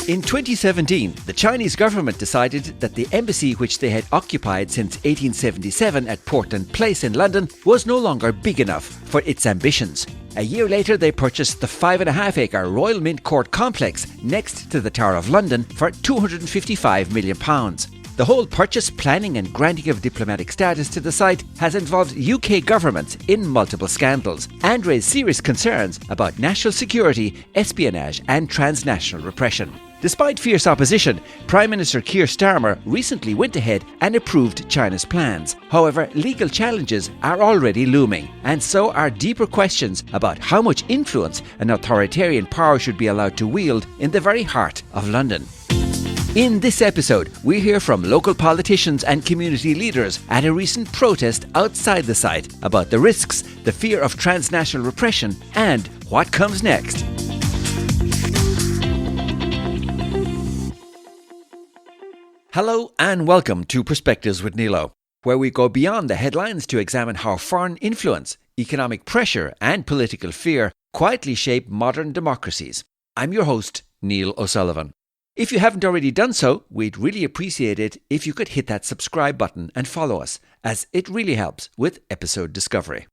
In 2017, the Chinese government decided that the embassy which they had occupied since 1877 at Portland Place in London was no longer big enough for its ambitions. A year later, they purchased the 5.5-acre Royal Mint Court complex next to the Tower of London for £255 million. The whole purchase, planning and granting of diplomatic status to the site has involved UK governments in multiple scandals and raised serious concerns about national security, espionage and transnational repression. Despite fierce opposition, Prime Minister Keir Starmer recently went ahead and approved China's plans. However, legal challenges are already looming, and so are deeper questions about how much influence an authoritarian power should be allowed to wield in the very heart of London. In this episode, we hear from local politicians and community leaders at a recent protest outside the site about the risks, the fear of transnational repression, and what comes next. Hello and welcome to Perspectives with Neilo, where we go beyond the headlines to examine how foreign influence, economic pressure, and political fear quietly shape modern democracies. I'm your host, Neil O'Sullivan. If you haven't already done so, we'd really appreciate it if you could hit that subscribe button and follow us, as it really helps with episode discovery.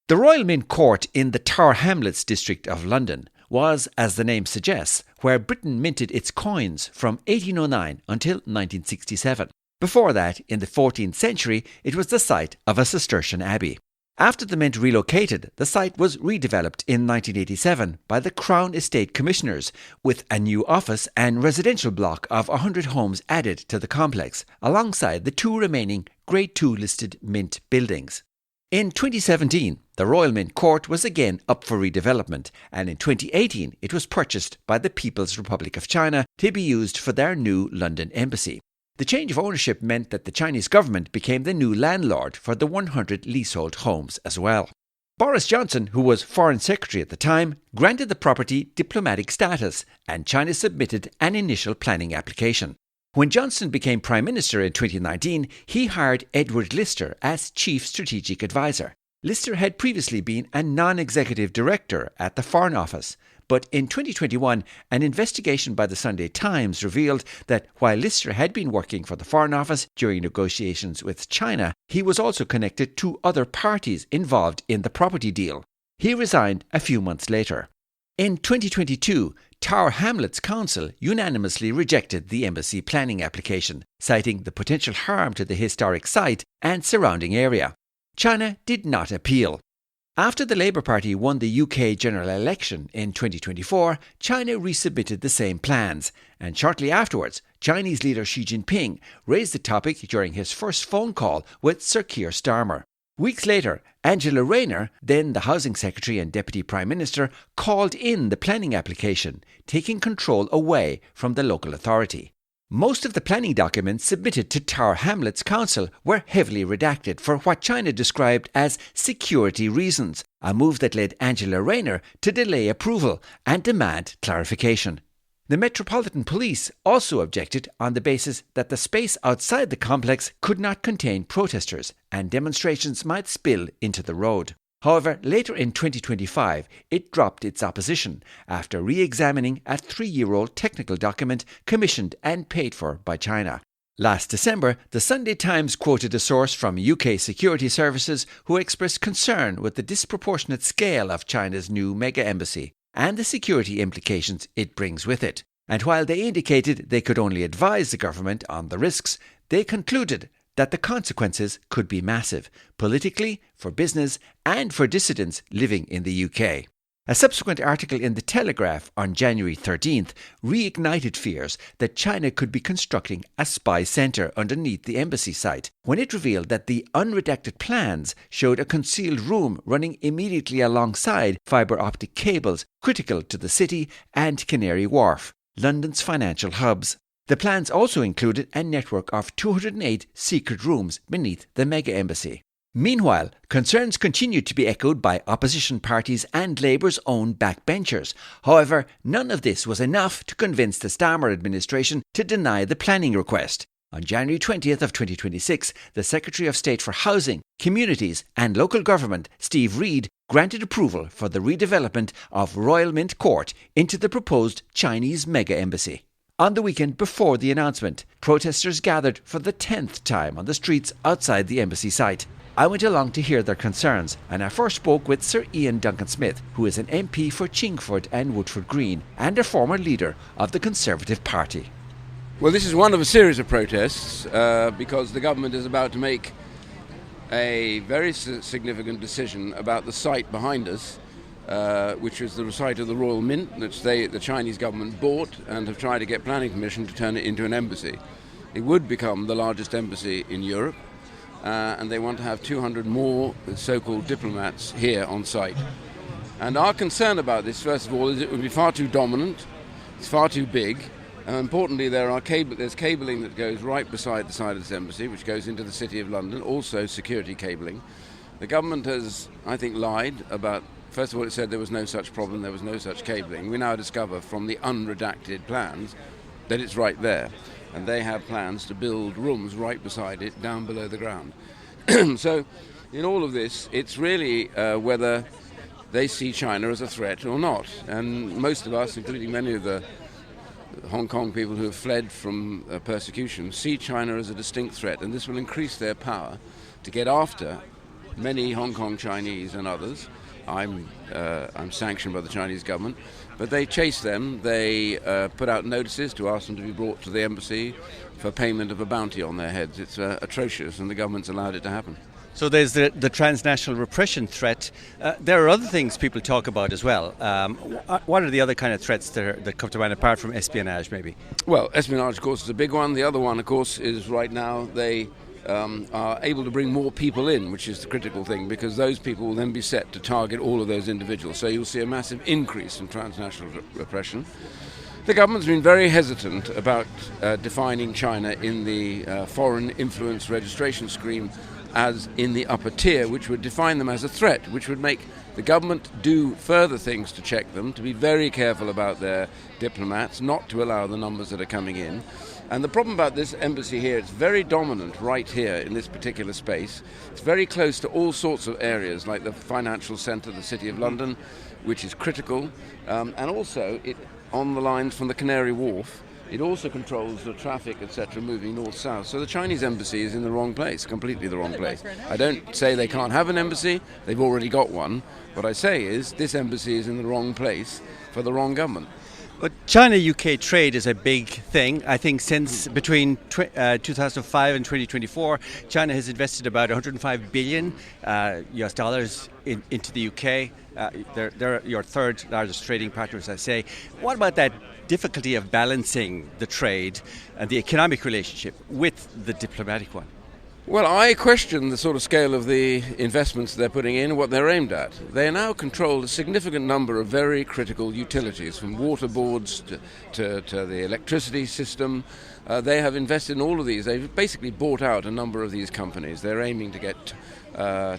The Royal Mint Court in the Tower Hamlets district of London was, as the name suggests, where Britain minted its coins from 1809 until 1967. Before that, in the 14th century, it was the site of a Cistercian abbey. After the Mint relocated, the site was redeveloped in 1987 by the Crown Estate Commissioners, with a new office and residential block of 100 homes added to the complex, alongside the two remaining Grade 2 listed Mint buildings. In 2017, the Royal Mint Court was again up for redevelopment, and in 2018 it was purchased by the People's Republic of China to be used for their new London embassy. The change of ownership meant that the Chinese government became the new landlord for the 100 leasehold homes as well. Boris Johnson, who was Foreign Secretary at the time, granted the property diplomatic status, and China submitted an initial planning application. When Johnson became Prime Minister in 2019, he hired Edward Lister as Chief Strategic Advisor. Lister had previously been a non-executive director at the Foreign Office, but in 2021, an investigation by the Sunday Times revealed that while Lister had been working for the Foreign Office during negotiations with China, he was also connected to other parties involved in the property deal. He resigned a few months later. In 2022, Tower Hamlets Council unanimously rejected the embassy planning application, citing the potential harm to the historic site and surrounding area. China did not appeal. After the Labour Party won the UK general election in 2024, China resubmitted the same plans, and shortly afterwards, Chinese leader Xi Jinping raised the topic during his first phone call with Sir Keir Starmer. Weeks later, Angela Rayner, then the Housing Secretary and Deputy Prime Minister, called in the planning application, taking control away from the local authority. Most of the planning documents submitted to Tower Hamlets Council were heavily redacted for what China described as security reasons, a move that led Angela Rayner to delay approval and demand clarification. The Metropolitan Police also objected on the basis that the space outside the complex could not contain protesters and demonstrations might spill into the road. However, later in 2025, it dropped its opposition after re-examining a 3-year-old technical document commissioned and paid for by China. Last December, the Sunday Times quoted a source from UK security services who expressed concern with the disproportionate scale of China's new mega-embassy and the security implications it brings with it. And while they indicated they could only advise the government on the risks, they concluded that the consequences could be massive, politically, for business, and for dissidents living in the UK. A subsequent article in The Telegraph on January 13th reignited fears that China could be constructing a spy centre underneath the embassy site, when it revealed that the unredacted plans showed a concealed room running immediately alongside fibre optic cables critical to the City and Canary Wharf, London's financial hubs. The plans also included a network of 208 secret rooms beneath the mega-embassy. Meanwhile, concerns continued to be echoed by opposition parties and Labour's own backbenchers. However, none of this was enough to convince the Starmer administration to deny the planning request. On January 20th of 2026, the Secretary of State for Housing, Communities and Local Government, Steve Reed, granted approval for the redevelopment of Royal Mint Court into the proposed Chinese mega-embassy. On the weekend before the announcement, protesters gathered for the 10th time on the streets outside the embassy site. I went along to hear their concerns, and I first spoke with Sir Ian Duncan-Smith, who is an MP for Chingford and Woodford Green and a former leader of the Conservative Party. Well, this is one of a series of protests because the government is about to make a very significant decision about the site behind us, which is the site of the Royal Mint, which the Chinese government bought and have tried to get planning permission to turn it into an embassy. It would become the largest embassy in Europe, and they want to have 200 more so-called diplomats here on site. And our concern about this, first of all, is it would be far too dominant, it's far too big, and importantly there's cabling that goes right beside the side of this embassy, which goes into the City of London, also security cabling. The government has, I think, lied about. First of all, it said there was no such problem, there was no such cabling. We now discover from the unredacted plans that it's right there. And they have plans to build rooms right beside it, down below the ground. So, in all of this, it's really whether they see China as a threat or not. And most of us, including many of the Hong Kong people who have fled from persecution, see China as a distinct threat. And this will increase their power to get after many Hong Kong Chinese and others. I'm sanctioned by the Chinese government, but they chase them. They put out notices to ask them to be brought to the embassy for payment of a bounty on their heads. It's atrocious, and the government's allowed it to happen. So there's the transnational repression threat. There are other things people talk about as well. What are the other kind of threats that come to mind, apart from espionage, maybe? Well, espionage, of course, is a big one. The other one, of course, is right now they are able to bring more people in, which is the critical thing, because those people will then be set to target all of those individuals. So you'll see a massive increase in transnational repression. The government's been very hesitant about defining China in the foreign influence registration scheme as in the upper tier, which would define them as a threat, which would make the government do further things to check them, to be very careful about their diplomats, not to allow the numbers that are coming in. And the problem about this embassy here, it's very dominant right here in this particular space. It's very close to all sorts of areas, like the financial centre, the City of London, which is critical, and also it on the lines from the Canary Wharf. It also controls the traffic, etc., moving north-south. So the Chinese embassy is in the wrong place, completely the wrong place. I don't say they can't have an embassy, they've already got one. What I say is this embassy is in the wrong place for the wrong government. But China-UK trade is a big thing. I think since between 2005 and 2024, China has invested about 105 billion US dollars into the UK. They're your third largest trading partner, as I say. What about that difficulty of balancing the trade and the economic relationship with the diplomatic one? Well, I question the sort of scale of the investments they're putting in, what they're aimed at. They now control a significant number of very critical utilities, from water boards to the electricity system. They have invested in all of these. They've basically bought out a number of these companies. They're aiming to get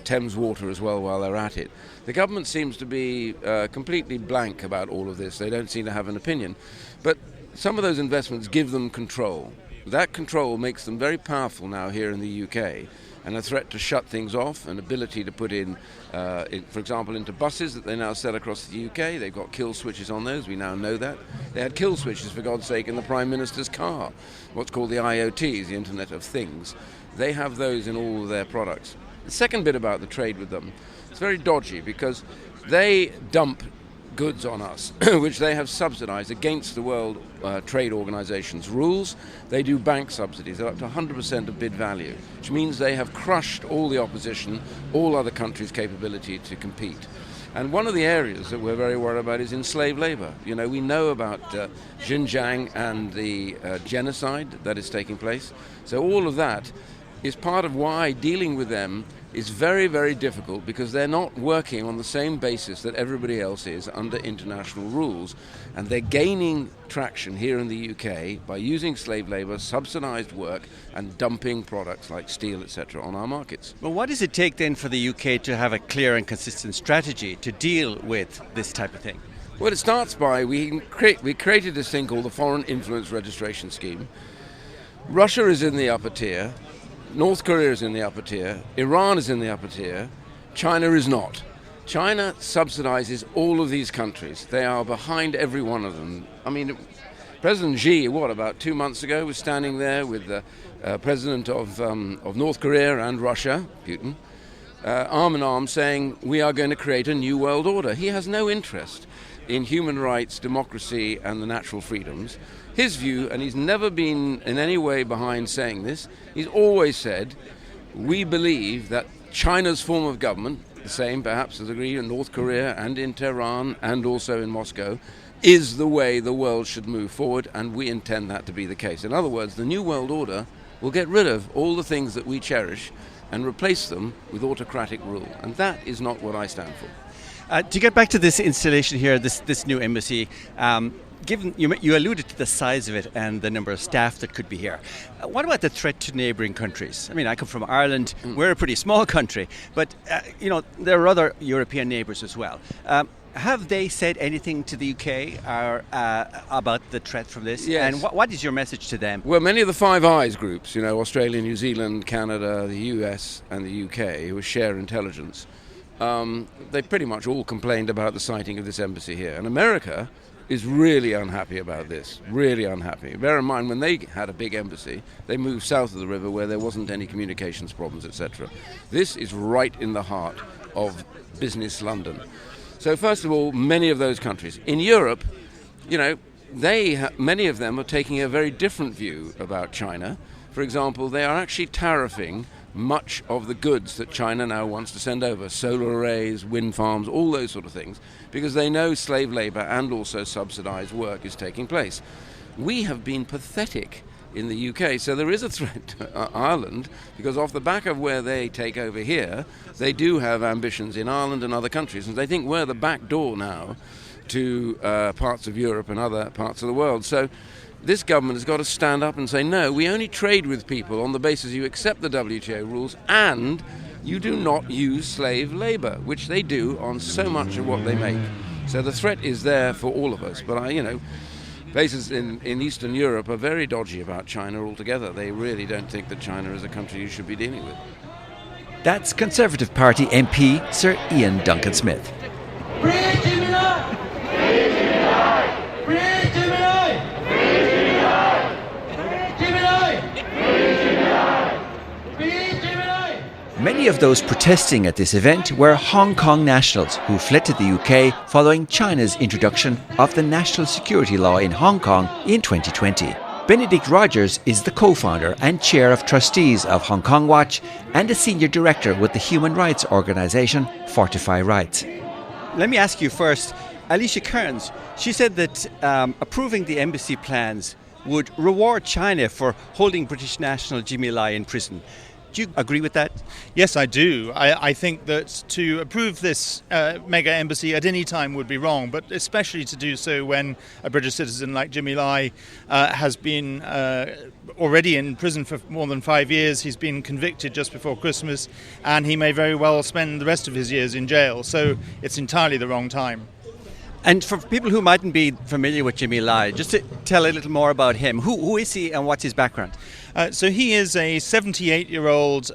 Thames Water as well while they're at it. The government seems to be completely blank about all of this. They don't seem to have an opinion. But some of those investments give them control. That control makes them very powerful now here in the UK, and a threat to shut things off, an ability to put in, for example, into buses that they now sell across the UK. They've got kill switches on those, we now know that. They had kill switches, for God's sake, in the Prime Minister's car, what's called the IoTs, the Internet of Things. They have those in all of their products. The second bit about the trade with them, it's very dodgy because they dump goods on us, which they have subsidized against the World Trade Organization's rules. They do bank subsidies. They're up to 100% of bid value, which means they have crushed all the opposition, all other countries' capability to compete. And one of the areas that we're very worried about is enslaved labor. You know, we know about Xinjiang and the genocide that is taking place. So all of that is part of why dealing with them is very, very difficult, because they're not working on the same basis that everybody else is under international rules. And they're gaining traction here in the UK by using slave labour, subsidised work, and dumping products like steel, etc., on our markets. Well, what does it take then for the UK to have a clear and consistent strategy to deal with this type of thing? Well, it starts by, we created this thing called the Foreign Influence Registration Scheme. Russia is in the upper tier. North Korea is in the upper tier, Iran is in the upper tier, China is not. China subsidizes all of these countries. They are behind every one of them. I mean, President Xi, about 2 months ago, was standing there with the president of North Korea and Russia, Putin, arm in arm, saying, we are going to create a new world order. He has no interest in human rights, democracy, and the natural freedoms. His view, and he's never been in any way behind saying this, he's always said, we believe that China's form of government, the same perhaps as agreed in North Korea and in Tehran and also in Moscow, is the way the world should move forward, and we intend that to be the case. In other words, the New World Order will get rid of all the things that we cherish and replace them with autocratic rule. And that is not what I stand for. To get back to this installation here, this new embassy, given you alluded to the size of it and the number of staff that could be here, what about the threat to neighbouring countries? I mean, I come from Ireland. We're a pretty small country, but there are other European neighbours as well. Have they said anything to the UK about the threat from this? Yes. And what is your message to them? Well, many of the Five Eyes groups, Australia, New Zealand, Canada, the US and the UK, who share intelligence, they pretty much all complained about the sighting of this embassy here. And America is really unhappy about this, really unhappy. Bear in mind, when they had a big embassy, they moved south of the river where there wasn't any communications problems, etc. This is right in the heart of business London. So first of all, many of those countries. In Europe, many of them are taking a very different view about China. For example, they are actually tariffing much of the goods that China now wants to send over, solar arrays, wind farms, all those sort of things, because they know slave labor and also subsidized work is taking place. We have been pathetic in the UK, so there is a threat to Ireland, because off the back of where they take over here, they do have ambitions in Ireland and other countries, and they think we're the back door now to parts of Europe and other parts of the world. So this government has got to stand up and say, no, we only trade with people on the basis you accept the WTO rules and you do not use slave labor, which they do on so much of what they make. So the threat is there for all of us. But places in Eastern Europe are very dodgy about China altogether. They really don't think that China is a country you should be dealing with. That's Conservative Party MP Sir Ian Duncan-Smith. Many of those protesting at this event were Hong Kong nationals who fled to the UK following China's introduction of the national security law in Hong Kong in 2020. Benedict Rogers is the co-founder and chair of trustees of Hong Kong Watch and a senior director with the human rights organisation Fortify Rights. Let me ask you first, Alicia Kearns, she said that approving the embassy plans would reward China for holding British national Jimmy Lai in prison. Do you agree with that? Yes, I do. I think that to approve this mega embassy at any time would be wrong, but especially to do so when a British citizen like Jimmy Lai has been already in prison for more than 5 years. He's been convicted just before Christmas, and he may very well spend the rest of his years in jail. So it's entirely the wrong time. And for people who mightn't be familiar with Jimmy Lai, just to tell a little more about him. Who is he and what's his background? So he is a 78-year-old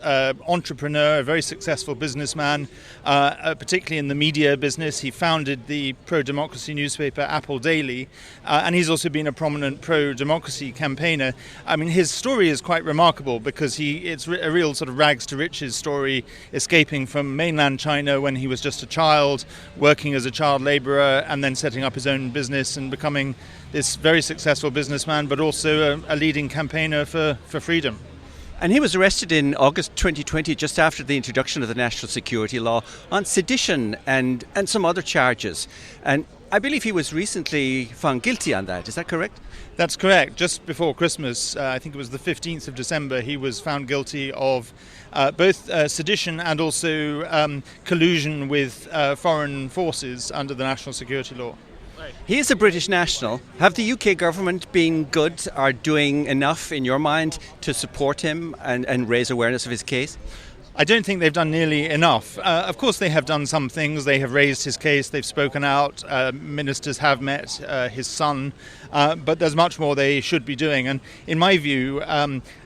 entrepreneur, a very successful businessman, particularly in the media business. He founded the pro-democracy newspaper Apple Daily, and he's also been a prominent pro-democracy campaigner. I mean, his story is quite remarkable because it's a real sort of rags to riches story, escaping from mainland China when he was just a child, working as a child labourer, and then setting up his own business and becoming this very successful businessman, but also a leading campaigner for freedom. And he was arrested in August 2020, just after the introduction of the national security law, on sedition and some other charges. And I believe he was recently found guilty on that. Is that correct? That's correct. Just before Christmas, I think it was the 15th of December, he was found guilty of both sedition and also collusion with foreign forces under the national security law. He is a British national. Have the UK government been good or doing enough, in your mind, to support him and raise awareness of his case? I don't think they've done nearly enough. Of course, they have done some things. They have raised his case. They've spoken out. Ministers have met his son. But there's much more they should be doing. And in my view,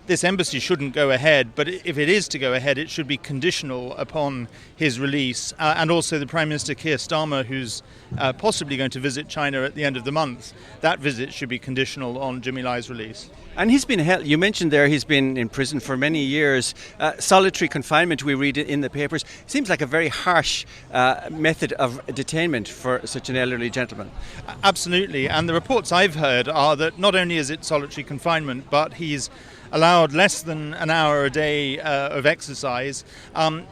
this embassy shouldn't go ahead, but if it is to go ahead, it should be conditional upon his release. And also the Prime Minister Keir Starmer, who's possibly going to visit China at the end of the month, that visit should be conditional on Jimmy Lai's release. And he's been held, you mentioned there, he's been in prison for many years. Solitary confinement, we read it in the papers. Seems like a very harsh method of detainment for such an elderly gentleman. Absolutely. And the reports I've heard are that not only is it solitary confinement, but he's allowed less than an hour a day of exercise.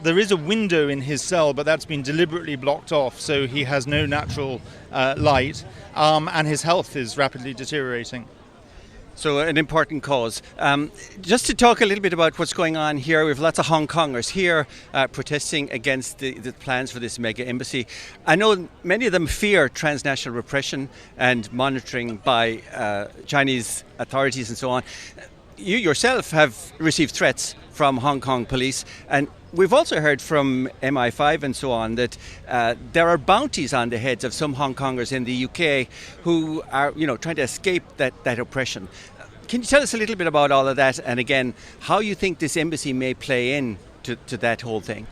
There is a window in his cell, but that's been deliberately blocked off, so he has no natural light, and his health is rapidly deteriorating. So an important cause. Just to talk a little bit about what's going on here, we have lots of Hong Kongers here protesting against the plans for this mega embassy. I know many of them fear transnational repression and monitoring by Chinese authorities and so on. You yourself have received threats from Hong Kong police, and we've also heard from MI5 and so on that there are bounties on the heads of some Hong Kongers in the UK who are, trying to escape that oppression. Can you tell us a little bit about all of that, and again, how you think this embassy may play in to that whole thing?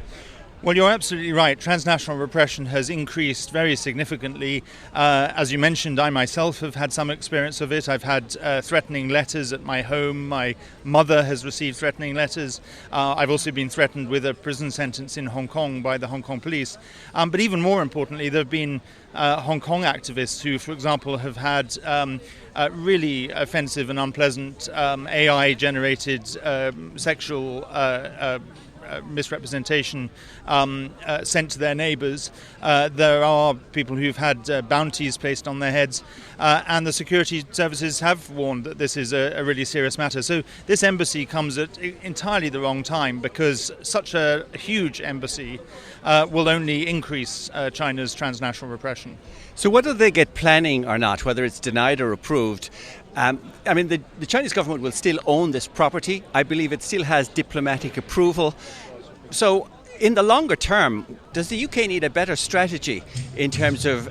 Well, you're absolutely right. Transnational repression has increased very significantly. As you mentioned, I myself have had some experience of it. I've had threatening letters at my home. My mother has received threatening letters. I've also been threatened with a prison sentence in Hong Kong by the Hong Kong police. But even more importantly, there have been Hong Kong activists who, for example, have had really offensive and unpleasant AI-generated sexual misrepresentation sent to their neighbours. There are people who've had bounties placed on their heads, and the security services have warned that this is a really serious matter. So this embassy comes at entirely the wrong time, because such a huge embassy will only increase China's transnational repression. So whether they get planning or not, whether it's denied or approved, the Chinese government will still own this property. I believe it still has diplomatic approval. So in the longer term, does the UK need a better strategy in terms of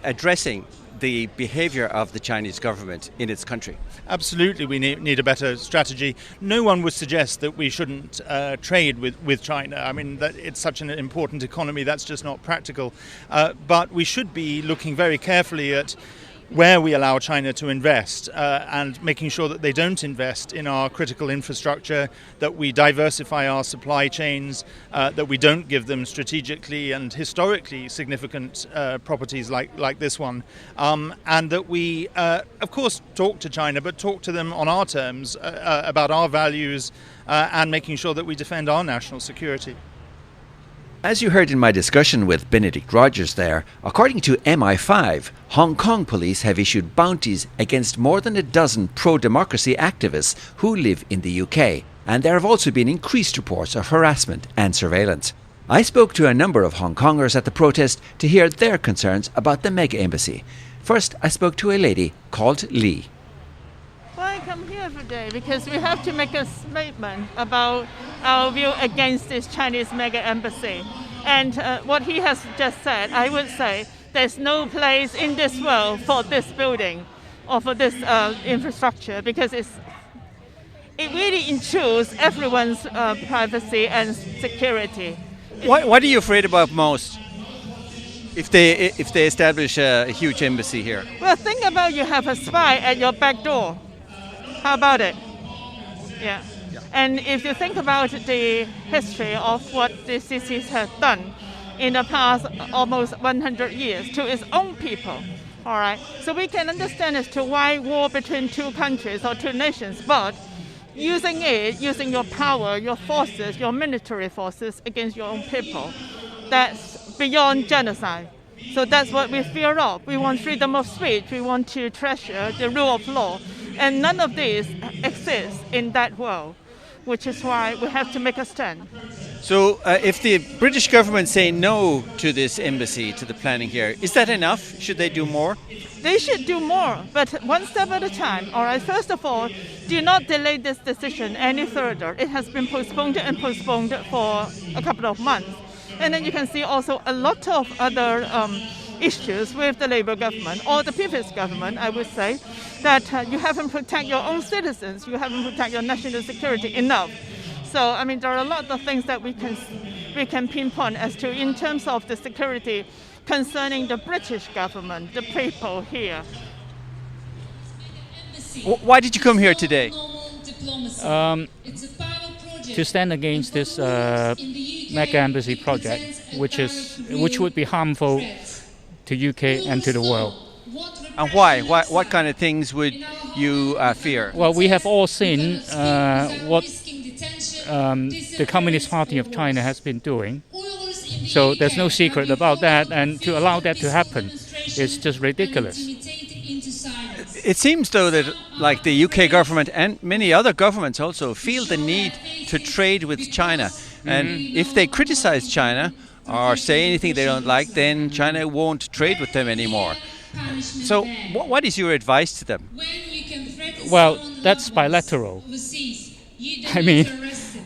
addressing the behaviour of the Chinese government in its country? Absolutely, we need a better strategy. No one would suggest that we shouldn't trade with China. I mean, that it's such an important economy, that's just not practical. But we should be looking very carefully at where we allow China to invest, and making sure that they don't invest in our critical infrastructure, that we diversify our supply chains, that we don't give them strategically and historically significant properties like this one, and that we, of course, talk to China, but talk to them on our terms about our values, and making sure that we defend our national security. As you heard in my discussion with Benedict Rogers there, according to MI5, Hong Kong police have issued bounties against more than a dozen pro-democracy activists who live in the UK, and there have also been increased reports of harassment and surveillance. I spoke to a number of Hong Kongers at the protest to hear their concerns about the mega embassy. First, I spoke to a lady called Lee. Well, I come here today because we have to make a statement about our view against this Chinese mega embassy. And what he has just said, I would say there's no place in this world for this building or for this infrastructure, because it really intrudes everyone's privacy and security. What are you afraid about most if they establish a huge embassy here? Well, think about you have a spy at your back door. How about it? Yeah. And if you think about the history of what the CCs have done in the past almost 100 years to its own people, all right? So we can understand as to why war between two countries or two nations, but using your power, your forces, your military forces against your own people, that's beyond genocide. So that's what we fear of. We want freedom of speech. We want to treasure the rule of law. And none of this exists in that world, which is why we have to make a stand. So if the British government say no to this embassy, to the planning here, is that enough? Should they do more? They should do more, but one step at a time. All right, first of all, do not delay this decision any further. It has been postponed and postponed for a couple of months. And then you can see also a lot of other issues with the Labour government or the previous government, I would say, that you haven't protected your own citizens, you haven't protected your national security enough. So, I mean, there are a lot of things that we can pinpoint as to in terms of the security concerning the British government, the people here. Why did you come here today? To stand against this mega embassy project, which would be harmful to UK and to the world. And why? What kind of things would you fear? Well, we have all seen what the Communist Party of China has been doing. So there's no secret about that, and to allow that to happen is just ridiculous. It seems, though, that like the UK government and many other governments also feel the need to trade with China. And if they criticize China or say anything they don't like, then China won't trade with them anymore. So what is your advice to them? Well, that's bilateral. I mean,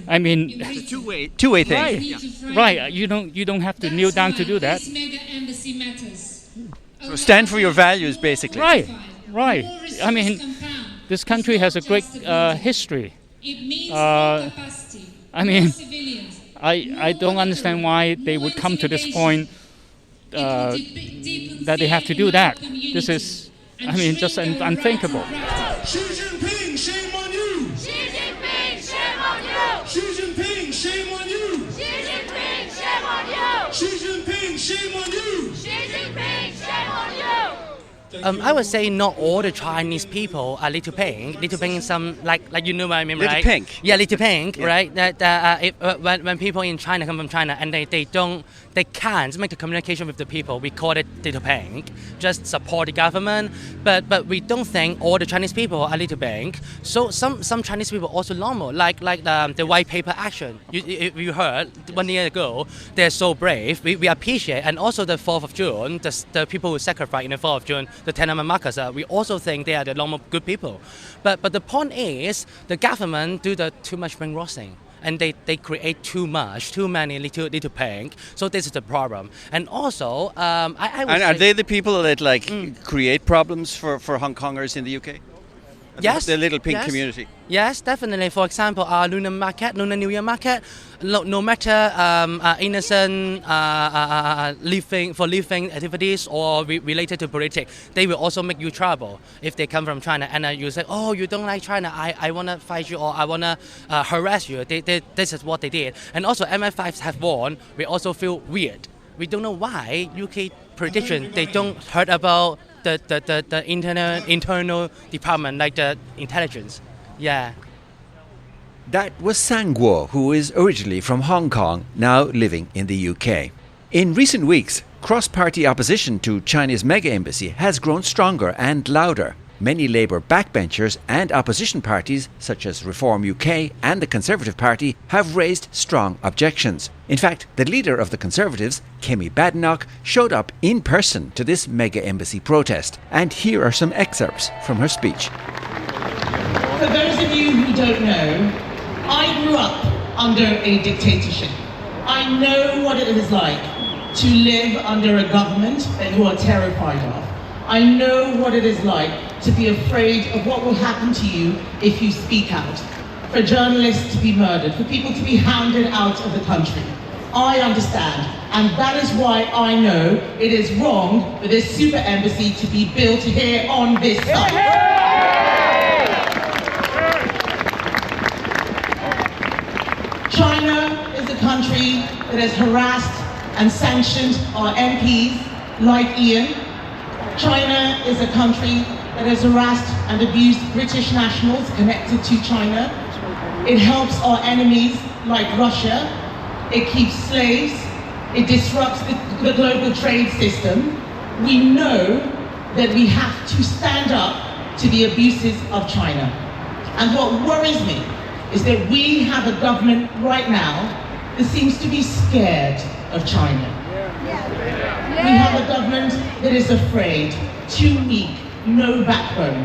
It's a two-way thing. right, Yeah. right. You don't have to kneel down to do that. So stand for your values, basically. Right. I mean, this country has a great history. I mean, I don't understand why they would come to this point that they have to do that. This is, I mean, just unthinkable. Xi Jinping, shame on you! Xi Jinping, shame on you! Xi Jinping, shame on you! Xi Jinping, shame on you! Xi Jinping, shame on you! Xi Jinping, shame on you! I would say not all the Chinese people are little pink. Little pink is some like you know what I mean, Little right? pink. Yeah, little pink, right? When people in China come from China and they can't make the communication with the people, we call it little pink. Just support the government, but we don't think all the Chinese people are little pink. So some Chinese people also normal, like the white paper action. You heard 1 year ago, they're so brave. We appreciate, and also the 4th of June, the people who sacrificed in the 4th of June. The Tiananmen markers, we also think they are the normal good people. But the point is, the government do the too much brainwashing. And they create too many little pink. So this is the problem. And also, I would And are say, they the people that create problems for Hong Kongers in the UK? Yes, The little pink yes. community. Yes, definitely. For example, our Lunar New Year market, no matter innocent living activities or related to politics, they will also make you trouble if they come from China. And you say, oh, you don't like China, I want to fight you or I want to harass you. This is what they did. And also MI5s have won. We also feel weird. We don't know why UK politicians, they don't heard about the internal department, like the intelligence. Yeah. That was Sang Guo, who is originally from Hong Kong, now living in the UK. In recent weeks, cross-party opposition to China's mega embassy has grown stronger and louder. Many Labour backbenchers and opposition parties, such as Reform UK and the Conservative Party, have raised strong objections. In fact, the leader of the Conservatives, Kemi Badenoch, showed up in person to this mega embassy protest. And here are some excerpts from her speech. For those of you who don't know, I grew up under a dictatorship. I know what it is like to live under a government that you are terrified of. I know what it is like to be afraid of what will happen to you if you speak out, for journalists to be murdered, for people to be hounded out of the country. I understand, and that is why I know it is wrong for this super embassy to be built here on this site. China is a country that has harassed and sanctioned our MPs like Ian. China is a country that has harassed and abused British nationals connected to China. It helps our enemies like Russia. It keeps slaves. It disrupts the global trade system. We know that we have to stand up to the abuses of China. And what worries me is that we have a government right now that seems to be scared of China. We have a government that is afraid, too weak, no backbone.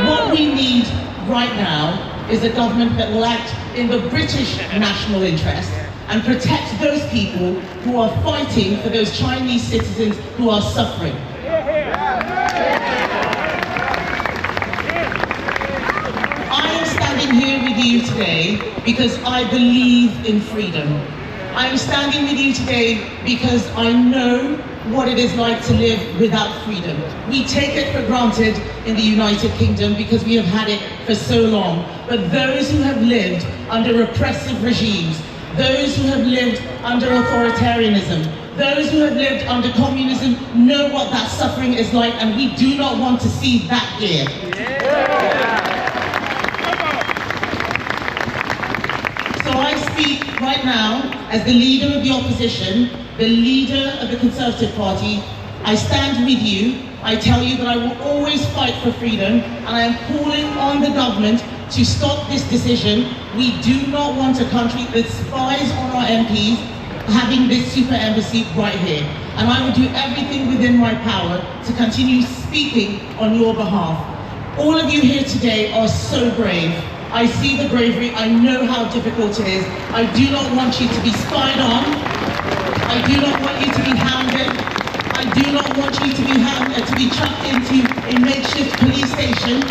What we need right now is a government that will act in the British national interest and protect those people who are fighting for those Chinese citizens who are suffering. I am standing here with you today because I believe in freedom. I am standing with you today because I know what it is like to live without freedom. We take it for granted in the United Kingdom because we have had it for so long. But those who have lived under repressive regimes, those who have lived under authoritarianism, those who have lived under communism know what that suffering is like, and we do not want to see that here. So I speak right now as the leader of the opposition, the leader of the Conservative Party. I stand with you. I tell you that I will always fight for freedom, and I am calling on the government to stop this decision. We do not want a country that spies on our MPs having this super embassy right here. And I will do everything within my power to continue speaking on your behalf. All of you here today are so brave. I see the bravery. I know how difficult it is. I do not want you to be spied on. I do not want you to be hounded. I do not want you to be chucked into a makeshift police station.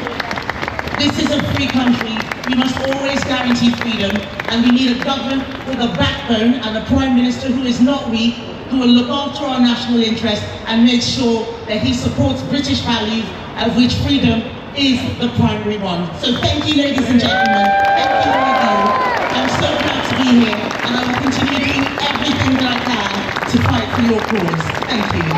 This is a free country. We must always guarantee freedom, and we need a government with a backbone and a Prime Minister who is not weak, who will look after our national interests and make sure that he supports British values, of which freedom is the primary one. So thank you, ladies and gentlemen. Thank you, all of you. I'm so glad to be here, and I will continue doing everything that I can to fight for your cause. Thank you.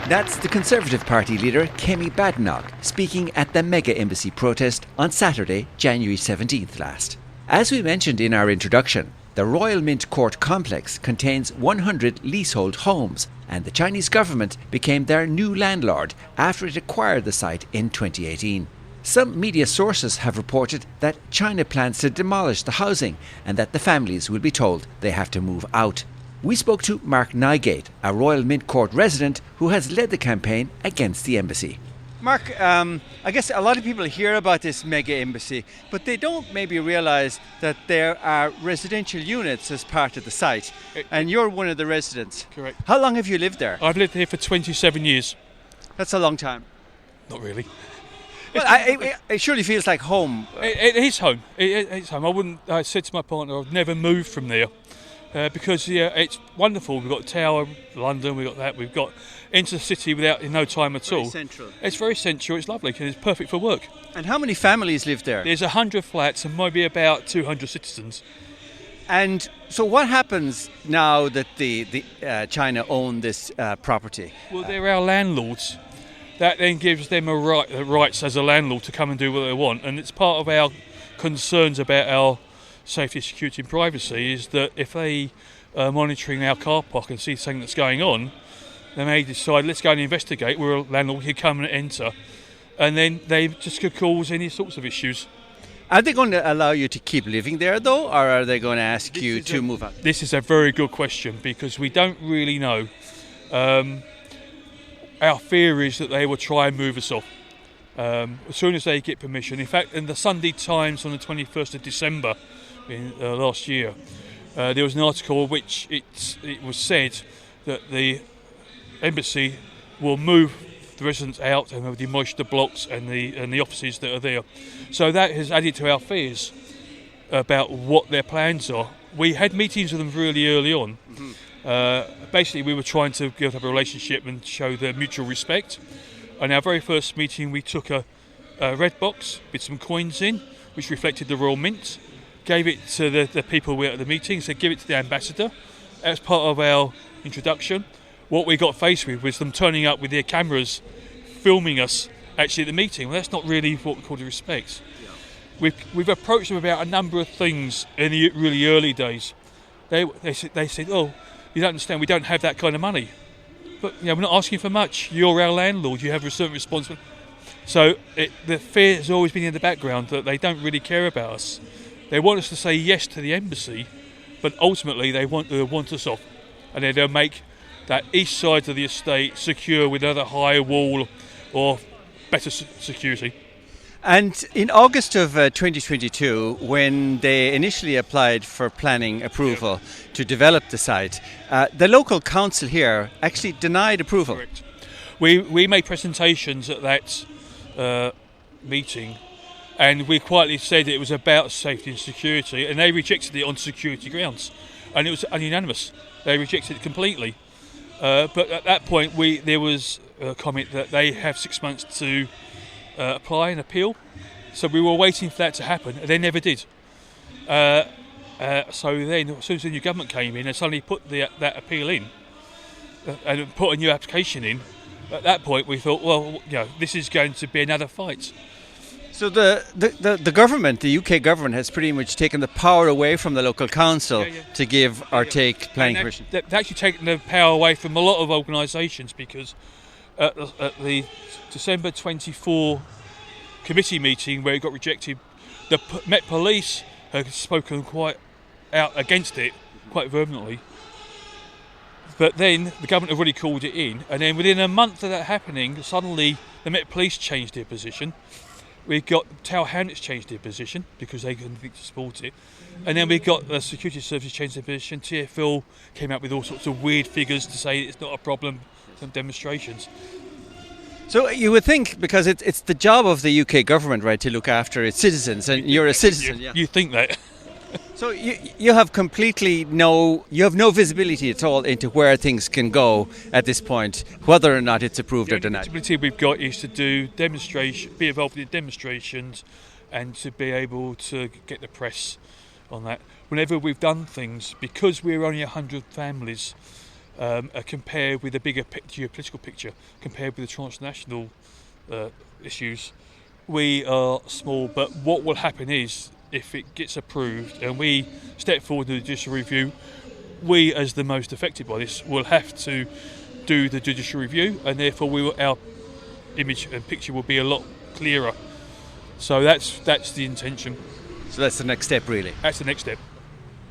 That's the Conservative Party leader, Kemi Badenoch, speaking at the mega embassy protest on Saturday, January 17th last. As we mentioned in our introduction, the Royal Mint Court complex contains 100 leasehold homes, and the Chinese government became their new landlord after it acquired the site in 2018. Some media sources have reported that China plans to demolish the housing and that the families will be told they have to move out. We spoke to Mark Nygate, a Royal Mint Court resident who has led the campaign against the embassy. Mark, I guess a lot of people hear about this mega embassy, but they don't maybe realise that there are residential units as part of the site, and you're one of the residents. Correct. How long have you lived there? I've lived here for 27 years. That's a long time. Not really. Well, it surely feels like home. It is home. It's home. I said to my partner, I've never moved from there. Because it's wonderful. We've got Tower, London, we've got that. We've got into the city in no time at all. Very central. It's very central. It's lovely. And it's perfect for work. And how many families live there? There's 100 flats and maybe about 200 citizens. And so what happens now that the China own this property? Well, they're our landlords. That then gives them the rights as a landlord to come and do what they want. And it's part of our concerns about our safety, security and privacy is that if they are monitoring our car park and see something that's going on, they may decide, let's go and investigate. We're a landlord, we can come and enter. And then they just could cause any sorts of issues. Are they going to allow you to keep living there though, or are they going to ask you to move out? This is a very good question because we don't really know. Our fear is that they will try and move us off. As soon as they get permission. In fact, in the Sunday Times on the 21st of December, last year, there was an article which it was said that the embassy will move the residents out and will demolish the blocks and the offices that are there. So that has added to our fears about what their plans are. We had meetings with them really early on. Basically, we were trying to build up a relationship and show the mutual respect. And our very first meeting, we took a red box with some coins in, which reflected the Royal Mint. Gave it to the people who were at the meeting, said give it to the ambassador. As part of our introduction, what we got faced with was them turning up with their cameras, filming us actually at the meeting. Well, that's not really what we call the respect. Yeah. We've approached them about a number of things in the really early days. They said, oh, you don't understand, we don't have that kind of money. But we're not asking for much. You're our landlord, you have a certain responsibility. So the fear has always been in the background that they don't really care about us. They want us to say yes to the embassy, but ultimately they want us off. And then they'll make that east side of the estate secure with another high wall or better security. And in August of 2022, when they initially applied for planning approval to develop the site, the local council here actually denied approval. Correct. We made presentations at that meeting, and we quietly said it was about safety and security, and they rejected it on security grounds, and it was unanimous. They rejected it completely. But at that point, there was a comment that they have 6 months to apply and appeal. So we were waiting for that to happen, and they never did. So then, as soon as the new government came in and suddenly put that appeal in and put a new application in, at that point we thought, well, this is going to be another fight. So the government, the UK government, has pretty much taken the power away from the local council to give or take planning permission. They've actually taken the power away from a lot of organisations, because at the December 24 committee meeting where it got rejected, the Met Police had spoken quite out against it, quite vehemently. But then the government have already called it in, and then within a month of that happening, suddenly the Met Police changed their position. We got Tower Hamlets changed their position because they couldn't think to support it, and then we got the security services changed their position. TfL came out with all sorts of weird figures to say it's not a problem, some demonstrations. So you would think, because it's the job of the UK government, right, to look after its citizens, and you're a citizen. You think that. So you have no visibility at all into where things can go at this point, whether or not it's approved or denied. The visibility we've got is to do be involved in demonstrations, and to be able to get the press on that. Whenever we've done things, because we're only 100 families, compared with the bigger geopolitical picture, compared with the transnational issues, we are small. But what will happen is, if it gets approved and we step forward to the judicial review, we, as the most affected by this, will have to do the judicial review, and therefore our image and picture will be a lot clearer. So that's the intention. So that's the next step, really. That's the next step.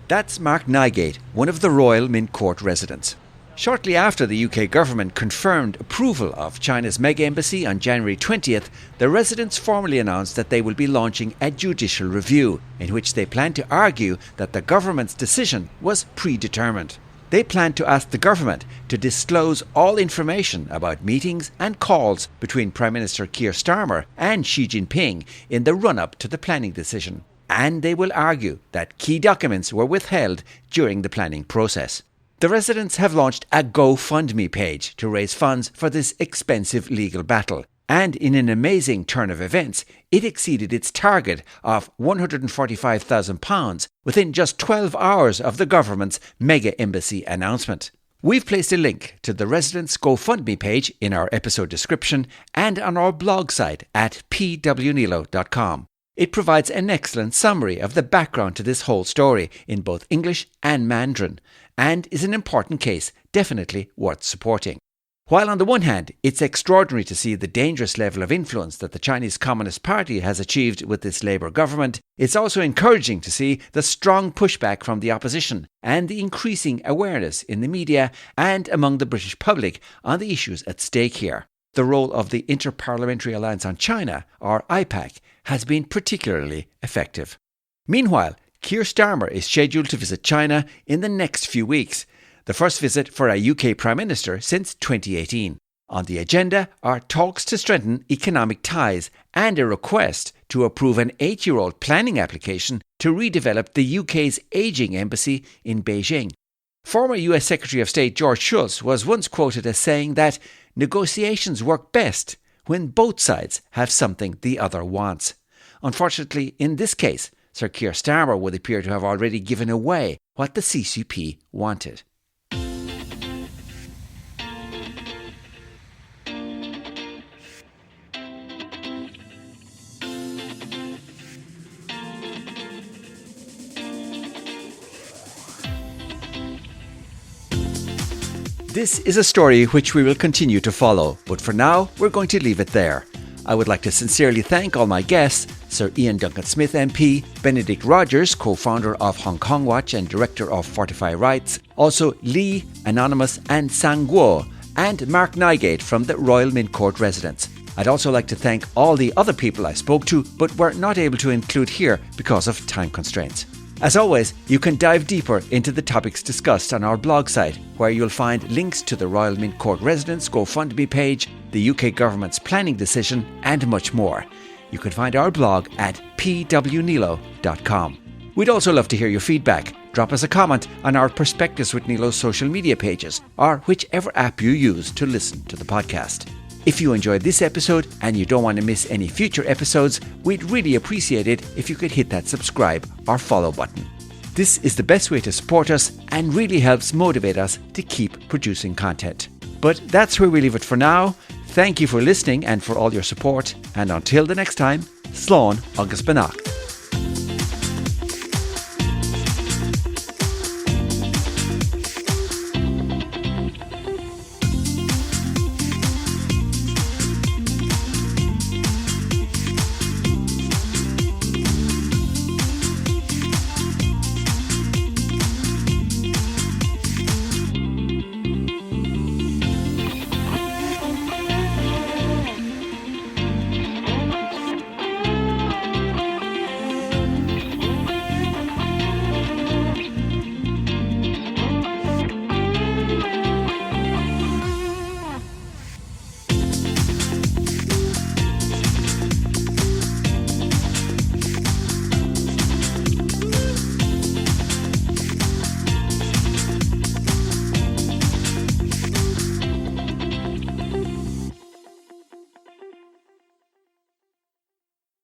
That's Mark Nygate, one of the Royal Mint Court residents. Shortly after the UK government confirmed approval of China's mega embassy on January 20th, the residents formally announced that they will be launching a judicial review, in which they plan to argue that the government's decision was predetermined. They plan to ask the government to disclose all information about meetings and calls between Prime Minister Keir Starmer and Xi Jinping in the run-up to the planning decision. And they will argue that key documents were withheld during the planning process. The residents have launched a GoFundMe page to raise funds for this expensive legal battle. And in an amazing turn of events, it exceeded its target of £145,000 within just 12 hours of the government's mega embassy announcement. We've placed a link to the residents' GoFundMe page in our episode description and on our blog site at pwneilo.com. It provides an excellent summary of the background to this whole story in both English and Mandarin, and is an important case definitely worth supporting. While on the one hand, it's extraordinary to see the dangerous level of influence that the Chinese Communist Party has achieved with this Labour government, it's also encouraging to see the strong pushback from the opposition and the increasing awareness in the media and among the British public on the issues at stake here. The role of the Inter-Parliamentary Alliance on China, or IPAC, has been particularly effective. Meanwhile, Keir Starmer is scheduled to visit China in the next few weeks, the first visit for a UK Prime Minister since 2018. On the agenda are talks to strengthen economic ties and a request to approve an 8-year-old planning application to redevelop the UK's ageing embassy in Beijing. Former US Secretary of State George Shultz was once quoted as saying that negotiations work best when both sides have something the other wants. Unfortunately, in this case, Sir Keir Starmer would appear to have already given away what the CCP wanted. This is a story which we will continue to follow, but for now we're going to leave it there. I would like to sincerely thank all my guests, Sir Ian Duncan-Smith MP, Benedict Rogers, co-founder of Hong Kong Watch and director of Fortify Rights, also Lee, Anonymous and Sang Guo, and Mark Nygate from the Royal Mint Court residents. I'd also like to thank all the other people I spoke to but were not able to include here because of time constraints. As always, you can dive deeper into the topics discussed on our blog site, where you'll find links to the Royal Mint Court Residence GoFundMe page, the UK government's planning decision, and much more. You can find our blog at pwneilo.com. We'd also love to hear your feedback. Drop us a comment on our Perspectives with Neilo social media pages, or whichever app you use to listen to the podcast. If you enjoyed this episode and you don't want to miss any future episodes, we'd really appreciate it if you could hit that subscribe or follow button. This is the best way to support us and really helps motivate us to keep producing content. But that's where we leave it for now. Thank you for listening and for all your support. And until the next time, Slán agus Beannacht.